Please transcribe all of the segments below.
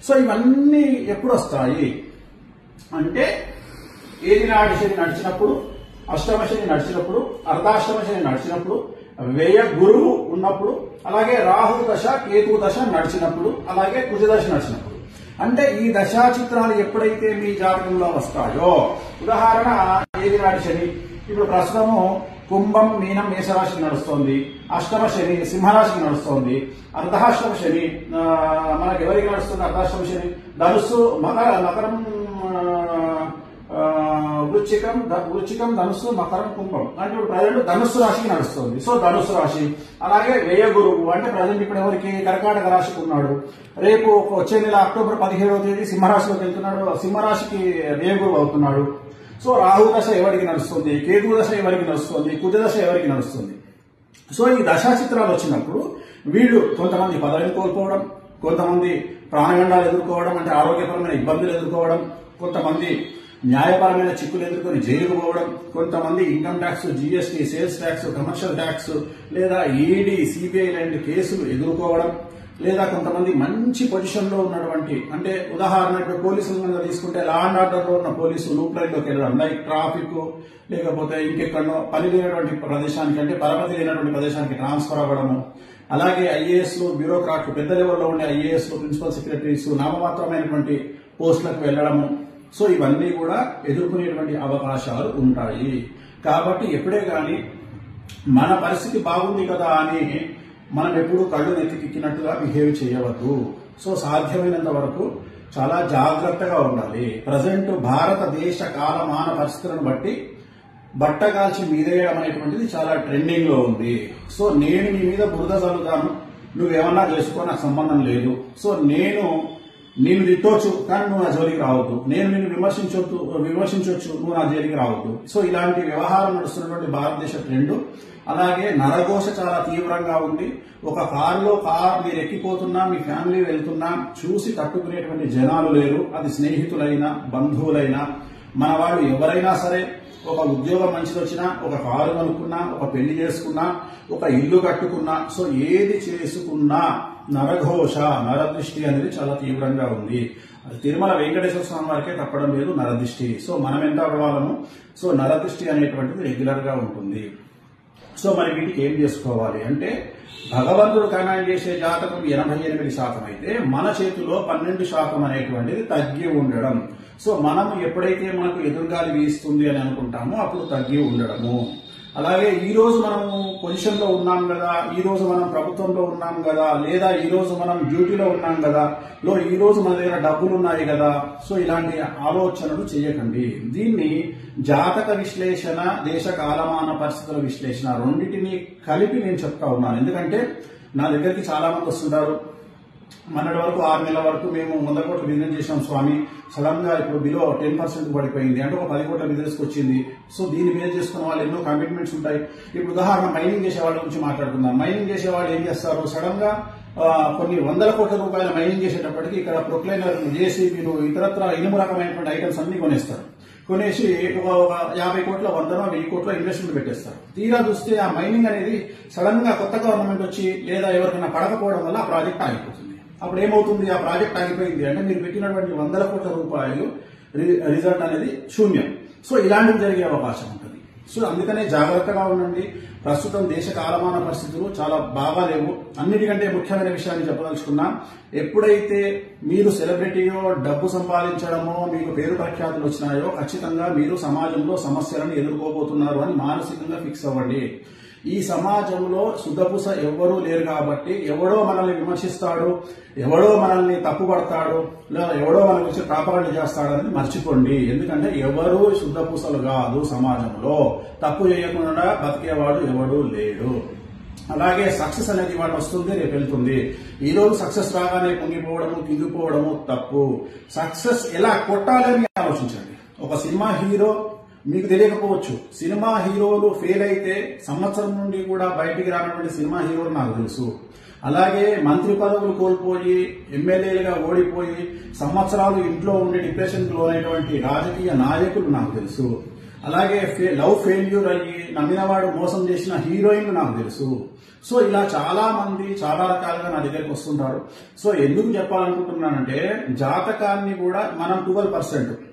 So ఇవన్నీ ఎప్పుడు వస్తాయి అంటే ఏలినాటి శని నడిచినప్పుడు, అష్టమ శని నడిచినప్పుడు, అర్ధాష్టమ శని నడిచినప్పుడు, వ్యయ గురువు ఉన్నప్పుడు, అలాగే రాహు దశ కేతు దశ నడిచినప్పుడు, అలాగే కుజ దశ నడిచినప్పుడు. అంటే ఈ దశా చిత్రాలు ఎప్పుడైతే మీ జాతకంలో వస్తాయో, ఉదాహరణ ఏలినాటి శని ఇప్పుడు ప్రస్తుతము కుంభం మీనం మేషరాశికి నడుస్తోంది, అష్టమ శని సింహరాశికి నడుస్తోంది, అర్ధాష్టమ శని మనకి ఎవరికి నడుస్తుంది? అర్ధాష్టమ శని ధనుస్సు మకరం వృచ్చికం ధనుస్సు మకరం కుంభం అంటే ఇప్పుడు ప్రజెంట్ ధనుస్సు రాశికి నడుస్తుంది. సో ధనుస్సు రాశి. అలాగే వ్యయ గురువు అంటే ప్రజెంట్ ఇప్పుడు ఎవరికి కర్కాటక రాశికి ఉన్నాడు. రేపు వచ్చే నెల అక్టోబర్ 17వ తేదీ సింహరాశిలోకి వెళ్తున్నాడు. సింహరాశికి వ్యయ గురువు అవుతున్నాడు. సో రాహు దశ ఎవరికి నడుస్తుంది, కేతు దశ ఎవరికి నడుస్తుంది, కుజ దశ ఎవరికి నడుస్తుంది. సో ఈ దశా చిత్రాలు వచ్చినప్పుడు వీళ్ళు కొంతమంది పదవిని కోల్పోవడం, కొంతమంది ప్రాణగండాలు ఎదుర్కోవడం అంటే ఆరోగ్యపరమైన ఇబ్బందులు ఎదుర్కోవడం, కొంతమంది న్యాయపరమైన చిక్కులు ఎదుర్కొని జైలుకు పోవడం, కొంతమంది income tax, GST, sales tax, commercial tax లేదా ఈడీ, సిబిఐ లాంటి కేసులు ఎదుర్కోవడం, లేదా కొంతమంది మంచి పొజిషన్ లో ఉన్నటువంటి అంటే ఉదాహరణకు పోలీసులు తీసుకుంటే లా అండ్ ఆర్డర్ లో ఉన్న పోలీసులు లూప్ లైన్ లోకి వెళ్ళడం, లైక్ ట్రాఫిక్ లేకపోతే ఇంకెక్కడో పని లేనటువంటి ప్రదేశానికి అంటే పరపతి లేనటువంటి ప్రదేశానికి ట్రాన్స్ఫర్ అవ్వడము, అలాగే ఐఏఎస్లు, బ్యూరోక్రాట్లు, పెద్ద లెవెల్లో ఉండే ఐఏఎస్లు, ప్రిన్సిపల్ సెక్రటరీస్ నామమాత్రమైనటువంటి పోస్టులకు వెళ్లడము. సో ఇవన్నీ కూడా ఎదుర్కొనేటువంటి అవకాశాలు ఉంటాయి. కాబట్టి ఎప్పుడే గాని మన పరిస్థితి బాగుంది కదా అని మనం ఎప్పుడు కళ్ళు నెత్తికెక్కినట్టుగా బిహేవ్ చేయవద్దు. సో సాధ్యమైనంత వరకు చాలా జాగ్రత్తగా ఉండాలి. ప్రజెంట్ భారతదేశ కాలమాన పరిస్థితులను బట్టి బట్టగాల్చి మీదేయడం అనేటువంటిది చాలా ట్రెండింగ్ లో ఉంది. సో నేను నీ మీద బురద చల్లుతాను, నువ్వేమన్నా చేసుకో, నాకు సంబంధం లేదు. సో నేను తిట్టొచ్చు కానీ నువ్వు నా జోలికి రావద్దు, నేను నిన్ను విమర్శించవచ్చు, నువ్వు నా జోలికి రావద్దు. సో ఇలాంటి వ్యవహారం నడుస్తున్నటువంటి భారతదేశ ట్రెండ్. అలాగే నరఘోష చాలా తీవ్రంగా ఉంది. ఒక కారులో మీరు ఎక్కిపోతున్నా, మీ ఫ్యామిలీ వెళ్తున్నా చూసి తట్టుకునేటువంటి జనాలు లేరు. అది స్నేహితులైనా, బంధువులైనా, మన వాళ్ళు ఎవరైనా సరే. ఒక ఉద్యోగం మంచిది వచ్చినా, ఒక కారు కొనుక్కున్నా, ఒక పెళ్లి చేసుకున్నా, ఒక ఇల్లు కట్టుకున్నా, సో ఏది చేసుకున్నా నరఘోష, నరదృష్టి అనేది చాలా తీవ్రంగా ఉంది. తిరుమల వెంకటేశ్వర స్వామి వారికే తప్పడం లేదు నరదృష్టి. సో మనం ఎంత అవ్వాలము, సో నరదృష్టి అనేటువంటిది రెగ్యులర్ గా ఉంటుంది. సో మరి వీటికి ఏం చేసుకోవాలి అంటే, భగవంతుడు కమాండ్ చేసే జాతకం 88% అయితే మన చేతిలో 12% అనేటువంటిది తగ్గి ఉండడం. సో మనం ఎప్పుడైతే మనకు ఎదురుగాలి వీస్తుంది అని అనుకుంటామో అప్పుడు తగ్గి ఉండడము. అలాగే ఈ రోజు మనం పొజిషన్ లో ఉన్నాం కదా, ఈ రోజు మనం ప్రభుత్వంలో ఉన్నాం కదా, లేదా ఈ రోజు మనం డ్యూటీలో ఉన్నాం కదా, ఈ రోజు మన దగ్గర డబ్బులు ఉన్నాయి కదా. సో ఇలాంటి ఆలోచనలు చేయకండి. దీన్ని జాతక విశ్లేషణ, దేశ కాలమాన పరిస్థితుల విశ్లేషణ రెండింటినీ కలిపి నేను చెప్తా ఉన్నాను. ఎందుకంటే నా దగ్గరికి చాలా మంది వస్తుంటారు. మొన్నటి వరకు 6 నెలల వరకు మేము 100 కోట్ల బిజినెస్ చేసాం స్వామి, సడన్ గా ఇప్పుడు బిలో 10% పడిపోయింది అంటే ఒక 10 కోట్ల బిజినెస్ వచ్చింది. సో దీన్ని బేస్ చేసుకున్న వాళ్ళు ఎన్నో కమిట్మెంట్స్ ఉంటాయి. ఇప్పుడు ఉదాహరణ మైనింగ్ చేసే వాళ్ళ గురించి మాట్లాడుకుందాం. మైనింగ్ చేసే వాళ్ళు ఏం చేస్తారు, సడన్ గా కొన్ని 100 కోట్ల రూపాయల మైనింగ్ చేసేటప్పటికి ఇక్కడ ప్రొక్లైనర్, జేసీబీలు, ఇతరత్ర ఇనుము రకమైనటువంటి ఐటమ్స్ అన్ని కొనేస్తారు. కొనేసి ఒక 50 కోట్ల 100 కోట్ల ఇన్వెస్ట్మెంట్ పెట్టేస్తారు. తీరా చూస్తే ఆ మైనింగ్ అనేది సడన్ గా కొత్త గవర్నమెంట్ వచ్చి లేదా ఎవరికైనా పడకపోవడం వల్ల ఆ ప్రాజెక్ట్ ఆగిపోతుంది. అప్పుడు ఏమవుతుంది, ఆ ప్రాజెక్ట్ ఆగిపోయింది అంటే మీరు పెట్టినటువంటి 100 కోట్ల రూపాయలు రిజల్ట్ అనేది శూన్యం. సో ఇలాంటివి జరిగే అవకాశం ఉంటుంది. సో అందుకనే జాగ్రత్తగా ఉండండి. ప్రస్తుతం దేశ కాలమాన పరిస్థితులు చాలా బాగాలేవు. అన్నిటికంటే ముఖ్యమైన విషయాన్ని చెప్పదలుచుకున్నా, ఎప్పుడైతే మీరు సెలబ్రిటీయో, డబ్బు సంపాదించడమో, మీకు పేరు ప్రఖ్యాతులు వచ్చినాయో ఖచ్చితంగా మీరు సమాజంలో సమస్యలను ఎదుర్కోబోతున్నారు అని మానసికంగా ఫిక్స్ అవ్వండి. ఈ సమాజంలో శుద్ధపూస ఎవ్వరూ లేరు కాబట్టి ఎవడో మనల్ని విమర్శిస్తాడు, ఎవడో మనల్ని తప్పుపడతాడు, లేదా ఎవడో మన గురించి ప్రాపగండ చేస్తాడని మర్చిపోండి. ఎందుకంటే ఎవరు శుద్ధపూసలు కాదు. సమాజంలో తప్పు చేయకుండా బతికేవాడు ఎవడూ లేడు. అలాగే సక్సెస్ అనేది వాడు వస్తుంది, రేపు వెళ్తుంది. ఈ రోజు సక్సెస్ రాగానే పొంగిపోవడము, కింగిపోవడము తప్పు. సక్సెస్ ఎలా కొట్టాలని ఆలోచించండి. ఒక సినిమా హీరో మీకు తెలియకపోవచ్చు, సినిమా హీరోలు ఫెయిల్ అయితే సంవత్సరం నుండి కూడా బయటికి రానటువంటి సినిమా హీరోలు నాకు తెలుసు. అలాగే మంత్రి పదవులు కోల్పోయి ఎమ్మెల్యేలుగా ఓడిపోయి సంవత్సరాలు ఇంట్లో ఉండి డిప్రెషన్కి లోనైనటువంటి రాజకీయ నాయకులు నాకు తెలుసు. అలాగే లవ్ ఫెయిల్యూర్ అయ్యి నమ్మినవాడు మోసం చేసిన హీరోయిన్లు నాకు తెలుసు. సో ఇలా చాలా మంది చాలా రకాలుగా నా దగ్గరికి వస్తుంటారు. సో ఎందుకు చెప్పాలనుకుంటున్నానంటే జాతకాన్ని కూడా మనం 12%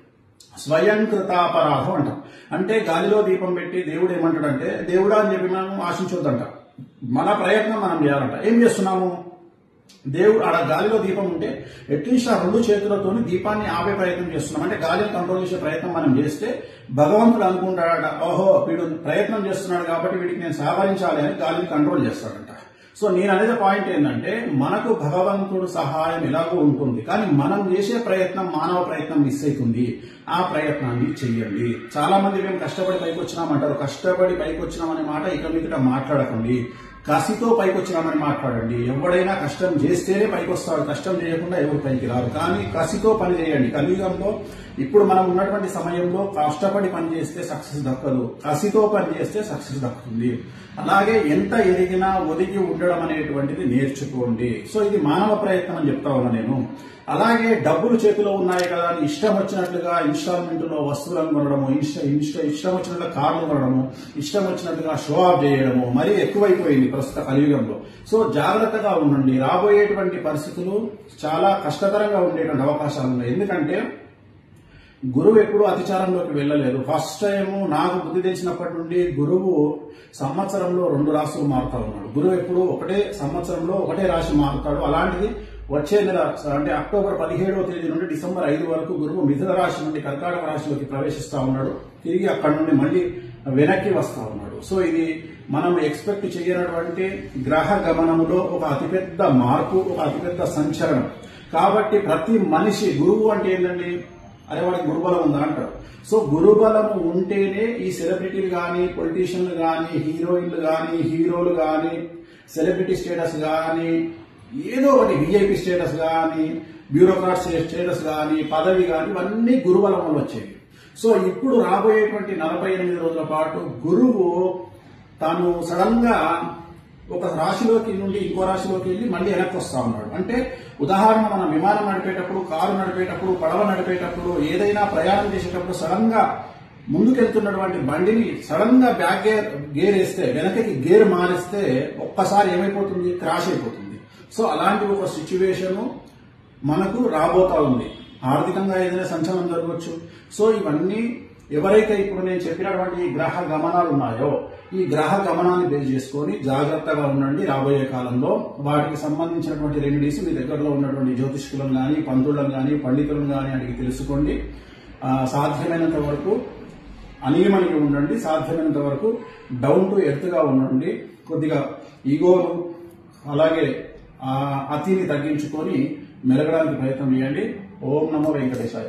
స్వయంకృతాపరాధం అంటాం. అంటే గాలిలో దీపం పెట్టి దేవుడు ఏమంటాడంటే దేవుడా అని చెప్పి మనం ఆశించొద్దంట. మన ప్రయత్నం మనం చేయాలంట. ఏం చేస్తున్నాము? దేవుడు ఆడ గాలిలో దీపం ఉంటే అట్లీస్ట్ ఆ 2 చేతులతోని దీపాన్ని ఆపే ప్రయత్నం చేస్తున్నాం. అంటే గాలిని కంట్రోల్ చేసే ప్రయత్నం మనం చేస్తే భగవంతుడు అనుకుంటాడట, ఓహో వీడు ప్రయత్నం చేస్తున్నాడు కాబట్టి వీడికి నేను సహకరించాలి అని గాలిని కంట్రోల్ చేస్తాడంట. సో నేను అనేది పాయింట్ ఏంటంటే మనకు భగవంతుడు సహాయం ఎలాగో ఉంటుంది, కానీ మనం చేసే ప్రయత్నం మానవ ప్రయత్నం మిస్ అవుతుంది. ఆ ప్రయత్నాన్ని చెయ్యండి. చాలా మంది మేము కష్టపడి పైకి వచ్చినామంటారు. కష్టపడి పైకి వచ్చినామనే మాట ఇక మీదట మాట్లాడకండి. కసితో పైకి వచ్చినామని మాట్లాడండి. ఎవడైనా కష్టం చేస్తేనే పైకి వస్తాడు, కష్టం చేయకుండా ఎవరు పైకి రారు. కానీ కసితో పని చేయండి. కలియుగంలో ఇప్పుడు మనం ఉన్నటువంటి సమయంలో కష్టపడి పని చేస్తే సక్సెస్ దక్కదు, కసితో పని చేస్తే సక్సెస్ దక్కుతుంది. అలాగే ఎంత ఎదిగినా ఒదిగి ఉండడం అనేటువంటిది నేర్చుకోండి. సో ఇది మానవ ప్రయత్నం అని చెప్తా ఉన్నా నేను. అలాగే డబ్బులు చేతిలో ఉన్నాయి కదా అని ఇష్టం వచ్చినట్లుగా ఇన్స్టాల్మెంట్లో వస్తువులను కొనడము, ఇష్టం వచ్చినట్లుగా కార్లు కొనడము, ఇష్టం వచ్చినట్లుగా షో ఆఫ్ చేయడము మరీ ఎక్కువైపోయింది ప్రస్తుత కలియుగంలో. సో జాగ్రత్తగా ఉండండి. రాబోయేటువంటి పరిస్థితులు చాలా కష్టతరంగా ఉండేటువంటి అవకాశాలు ఉన్నాయి. ఎందుకంటే గురువు ఎప్పుడు అతిచారంలోకి వెళ్ళలేదు. ఫస్ట్ టైం నాకు బుద్ధి తెలిసినప్పటి నుండి గురువు సంవత్సరంలో 2 రాశులు మారుతా ఉన్నాడు. గురువు ఎప్పుడు ఒకటే సంవత్సరంలో ఒకటే రాశి మారుతాడు. అలాంటిది వచ్చే నెల అంటే అక్టోబర్ 17వ తేదీ నుండి డిసెంబర్ 5 వరకు గురువు మిథున రాశి నుండి కర్కాటక రాశిలోకి ప్రవేశిస్తా ఉన్నాడు. తిరిగి అక్కడి నుండి మళ్ళీ వెనక్కి వస్తా ఉన్నాడు. సో ఇది మనం ఎక్స్పెక్ట్ చేయనటువంటి గ్రహ గమనంలో ఒక అతిపెద్ద మార్పు, ఒక అతిపెద్ద సంచలనం. కాబట్టి ప్రతి మనిషి గురువు అంటే ఏంటండి, అరే వాడికి గురుబలం ఉందా అంటారు. సో గురుబలము ఉంటేనే ఈ సెలబ్రిటీలు కానీ, పొలిటీషియన్లు కానీ, హీరోయిన్లు కానీ, హీరోలు కానీ, సెలబ్రిటీ స్టేటస్ కానీ, ఏదో ఒకటి విఐపి స్టేటస్ కానీ, బ్యూరోక్రాట్ స్టేటస్ కానీ, పదవి కానీ, ఇవన్నీ గురుబలం వల్ల వచ్చేవి. సో ఇప్పుడు రాబోయేటువంటి 48 రోజుల పాటు గురువు తాను సడన్ గా ఒక రాశిలోకి నుండి ఇంకో రాశిలోకి వెళ్ళి మళ్ళీ వెనక్కి వస్తా ఉన్నాడు. అంటే ఉదాహరణ మనం విమానం నడిపేటప్పుడు, కారు నడిపేటప్పుడు, పడవ నడిపేటప్పుడు, ఏదైనా ప్రయాణం చేసేటప్పుడు సడన్ గా ముందుకెళ్తున్నటువంటి బండిని సడన్ గా బ్యాక్ గేర్ వేస్తే, వెనకకి గేర్ మారిస్తే ఒక్కసారి ఏమైపోతుంది, క్రాష్ అయిపోతుంది. సో అలాంటి ఒక సిచ్యువేషన్ మనకు రాబోతా ఉంది. ఆర్థికంగా ఏదైనా సంచలనం జరగవచ్చు. సో ఇవన్నీ ఎవరైతే ఇప్పుడు నేను చెప్పినటువంటి ఈ గ్రహ గమనాలు ఉన్నాయో ఈ గ్రహ గమనాన్ని బేస్ చేసుకొని జాగ్రత్తగా ఉండండి. రాబోయే కాలంలో వాటికి సంబంధించినటువంటి రెమెడీస్ మీ దగ్గరలో ఉన్నటువంటి జ్యోతిష్కులను కానీ, పంతులను కానీ, పండితులను కానీ అడిగి తెలుసుకోండి. సాధ్యమైనంత వరకు అనియమనిగా ఉండండి. సాధ్యమైనంత వరకు డౌన్ టు ఎర్త్ గా ఉండండి. కొద్దిగా ఈగోను అలాగే అతిని తగ్గించుకొని మెలగడానికి ప్రయత్నం చేయండి. ఓం నమో వెంకటేశాయ.